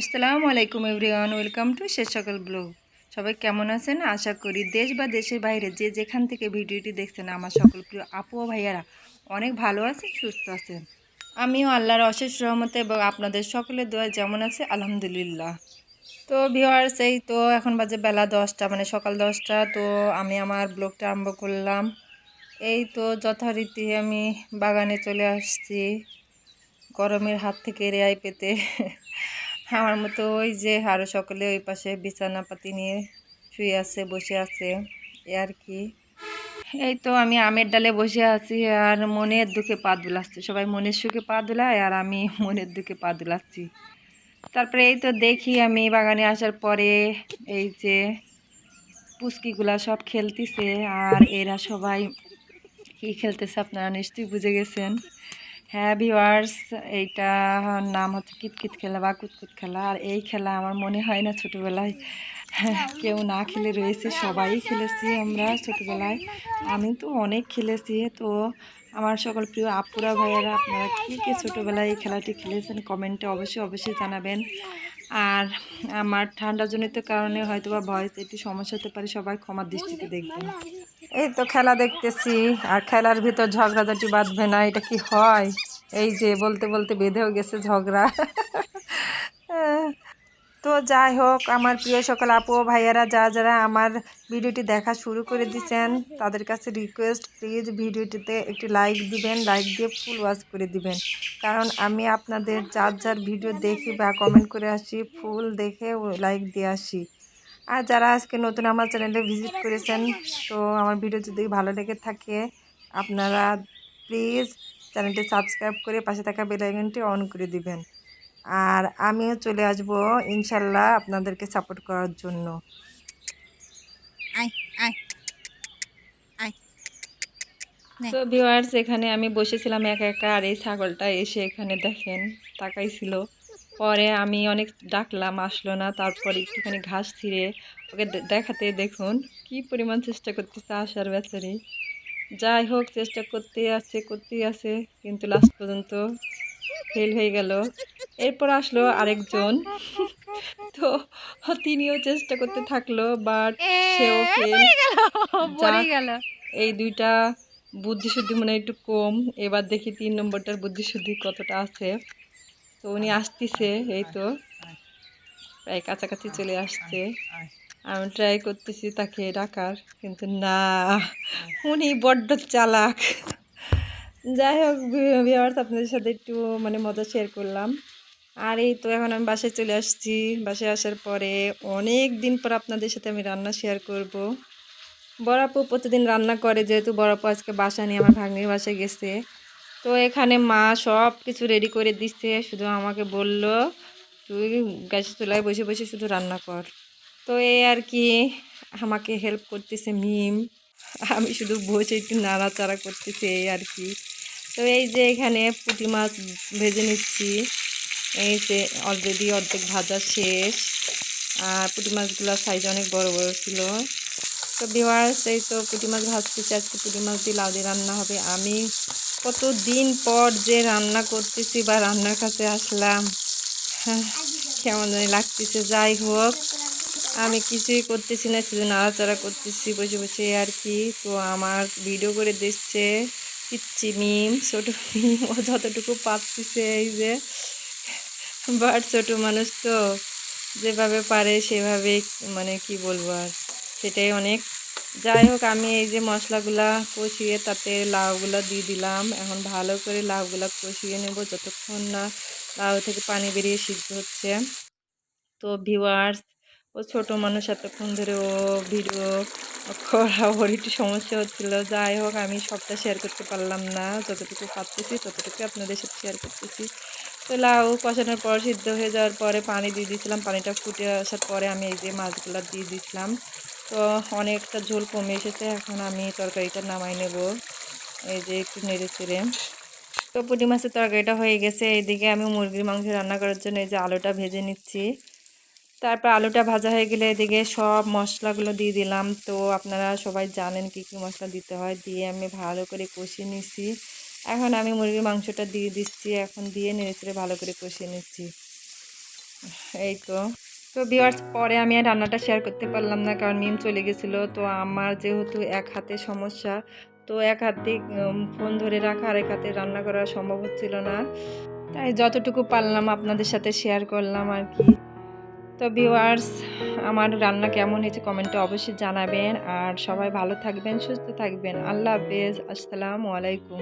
আসসালামু আলাইকুম everyone, welcome to শেষ সকাল ব্লগ। সবাই কেমন আছেন? আশা করি দেশ বা দেশের বাইরে যে যেখান থেকে ভিডিওটি দেখছেন আমার সকল প্রিয় আপু ও ভাইয়ারা অনেক ভালো আছেন, সুস্থ আছেন। আমিও আল্লাহর অশেষ রহমতে এবং আপনাদের সকলের দোয়া যেমন আছে আলহামদুলিল্লাহ। তো ভিউয়ার্স, এই তো এখন বাজে বেলা 10টা, মানে সকাল 10টা। তো আমি আমার ব্লগটা আরম্ভ করলাম। এই তো যথারীতি আমি বাগানে চলে আসছি গরমের হাত থেকে রেহাই পেতে। আমার মতো ওই যে আরও সকলে ওই পাশে বিছানাপাতি নিয়ে শুয়ে আছে, বসে আছে, এ আর কি। এই তো আমি আমের ডালে বসে আছি আর মনের দুঃখে পা দুলাচ্ছি। সবাই মনের সুখে পা দুলায় আর আমি মনের দুঃখে পা দুলাচ্ছি। তারপরে এই তো দেখি আমি বাগানে আসার পরে এই যে পুচকিগুলা সব খেলতেছে আর এরা সবাই কি খেলতেছে আপনারা নিশ্চয়ই বুঝে গেছেন। হ্যাঁ ভিউয়ার্স, এইটা নাম হচ্ছে কিতকিত খেলা বা কুতকুত খেলা। আর এই খেলা আমার মনে হয় না ছোটোবেলায় কেউ না খেলে রয়েছে, সবাই খেলেছি আমরা ছোটোবেলায়। আমি তো অনেক খেলেছি। তো আমার সকল প্রিয় আপুরা ভাইয়ারা আপনারা কে ছোটোবেলায় এই খেলাটি খেলেছেন কমেন্টে অবশ্যই অবশ্যই জানাবেন। আর আমার ঠান্ডাজনিত কারণে হয়তো বা ভয়েস একটু সমস্যা হতে পারে, সবাই ক্ষমার দৃষ্টিতে দেখবেন। এই তো খেলা দেখতেছি আর খেলার ভিতর ঝগড়াঝাটি বাঁধবে না, এটা কি হয়? এই যে বলতে বলতে বেঁধেও গেছে ঝগড়া। তো যাই হোক, আমার প্রিয় সকল আপু ও ভাইয়ারা যারা আমার ভিডিওটি দেখা শুরু করে দিয়েছেন তাদের কাছে রিকোয়েস্ট, প্লিজ ভিডিওটিতে একটি লাইক দিবেন, লাইক দিয়ে ফুল ওয়াচ করে দিবেন। কারণ আমি আপনাদের যার ভিডিও দেখি বা কমেন্ট করে আসি, ফুল দেখে লাইক দিয়ে আসি। আর যারা আজকে নতুন আমার চ্যানেলে ভিজিট করেছেন, তো আমার ভিডিও যদি ভালো লেগে থাকে আপনারা প্লিজ চ্যানেলটি সাবস্ক্রাইব করে পাশে থাকা বেল আইকনটি অন করে দিবেন। আর আমিও চলে আসব ইনশাল্লাহ আপনাদেরকে সাপোর্ট করার জন্য। তো ভিউয়ার্স, এখানে আমি বসেছিলাম একা একা আর এই ছাগলটা এসে এখানে দেখেন তাকাইছিল। পরে আমি অনেক ডাকলাম, আসলো না। তারপরে একটুখানি ঘাস ছিঁড়ে ওকে দেখাতে দেখুন কি পরিমাণ চেষ্টা করতেছে আসার বেচারি। যাই হোক, চেষ্টা করতেই আছে কিন্তু লাস্ট পর্যন্ত ফেল হয়ে গেল। এরপর আসলো আরেকজন। তো তিনিও চেষ্টা করতে থাকলো, বাট সেও ফেল। এই দুইটা বুদ্ধিশুদ্ধি মনে একটু কম। এবার দেখি 3 নম্বরটার বুদ্ধিশুদ্ধি কতটা আছে। তো উনি আসতেছে, এই তো প্রায় কাছাকাছি চলে আসছে। আমি ট্রাই করতেছি তাকে ডাকার, কিন্তু না, উনি বড্ড চালাক। যাই হোক ভিউয়ার্স, আপনাদের সাথে একটু মজা শেয়ার করলাম। আর এই তো এখন আমি বাসায় চলে আসছি। বাসায় আসার পরে অনেক দিন পর আপনাদের সাথে আমি রান্না শেয়ার করব। বড় আপু প্রতিদিন রান্না করে, যেহেতু বড় আপু আজকে বাসা নিয়ে আমার ভাগ্নির বাসায় গেছে। তো এখানে মা সব কিছু রেডি করে দিচ্ছে, শুধু আমাকে বলল তুই গ্যাসের চুলায় বসে বসে শুধু রান্না কর। তো এই আর কি, আমাকে হেল্প করতেছে মিম, আমি শুধু বসে একটু নাড়াচাড়া করতেছি, এই আর কি। তো এই যে এখানে পুঁটি মাছ ভেজে নিচ্ছি। এই যে অলরেডি অর্ধেক ভাজা শেষ। আর পুঁটি মাছগুলোর সাইজ অনেক বড় বড় ছিল। তো ভিউয়ার্স, এই তো পুঁটি মাছ ভাজতেছি। আজকে পুঁটি মাছ দিয়ে লাউ দিয়ে রান্না হবে। আমি কতদিন পর যে রান্না করতেছি বা রান্নার কাছে আসলাম, কেমন জানি লাগতেছে। যাই হোক, আমি কিছুই করতেছি না, শুধু নাড়াচাড়া করতেছি বসে বসে আর কি। তো আমার ভিডিও করে দিচ্ছে পিচ্ছি মিম, ছোটো মিম, ও যতটুকু পারতেছে। এই যে বাট ছোটো মানুষ তো যেভাবে পারে সেভাবে, কি বলবো আর, সেটাই অনেক। যাই হোক, আমি এই যে মশলাগুলা কষিয়ে তাতে লাউগুলা দিয়ে দিলাম। এখন ভালো করে লাউগুলা কষিয়ে নেব যতক্ষণ না লাউ থেকে পানি বেরিয়ে সিদ্ধ হচ্ছে। তো ভিউয়ার্স, ও ছোটো মানুষ, এতক্ষণ ধরে ও ভিডিও করা ওর একটু সমস্যা হচ্ছিল। যাই হোক, আমি সবটা শেয়ার করতে পারলাম না, যতটুকু পারতেছি ততটুকু আপনাদের সাথে শেয়ার করতেছি। তো লাউ কষানোর পর সিদ্ধ হয়ে যাওয়ার পরে পানি দিয়ে দিয়েছিলাম। পানিটা ফুটে আসার পরে আমি এই যে মাছগুলো দিয়ে দিয়েছিলাম। তো অনেকটা ঝোল কমে এসেছে। এখন আমি তরকারিটা নামাই নেব। এই যে একটু নেড়ে চেড়ে, তো পুঁটি মাছের তরকারিটা হয়ে গেছে। এইদিকে আমি মুরগির মাংস রান্না করার জন্য এই যে আলুটা ভেজে নিচ্ছি। তারপর আলুটা ভাজা হয়ে গেলে এদিকে সব মশলাগুলো দিয়ে দিলাম। তো আপনারা সবাই জানেন কি কি মশলা দিতে হয়। দিয়ে আমি ভালো করে কষিয়ে নিচ্ছি। এখন আমি মুরগির মাংসটা দিয়ে দিচ্ছি, এখন দিয়ে নেড়েচেড়ে ভালো করে কষিয়ে নিচ্ছি। এই তো। তো ভিউয়ার্স, পরে আমি আর রান্নাটা শেয়ার করতে পারলাম না, কারণ মিম চলে গেছিলো। তো আমার যেহেতু এক হাতে সমস্যা, তো এক হাতে ফোন ধরে রাখা আর এক হাতে রান্না করা সম্ভব হচ্ছিল না। তাই যতটুকু পারলাম আপনাদের সাথে শেয়ার করলাম আর কি। তো ভিউয়ার্স, আমার রান্না কেমন হয়েছে কমেন্টে অবশ্যই জানাবেন। আর সবাই ভালো থাকবেন, সুস্থ থাকবেন। আল্লাহ হাফেজ। আসসালামু আলাইকুম।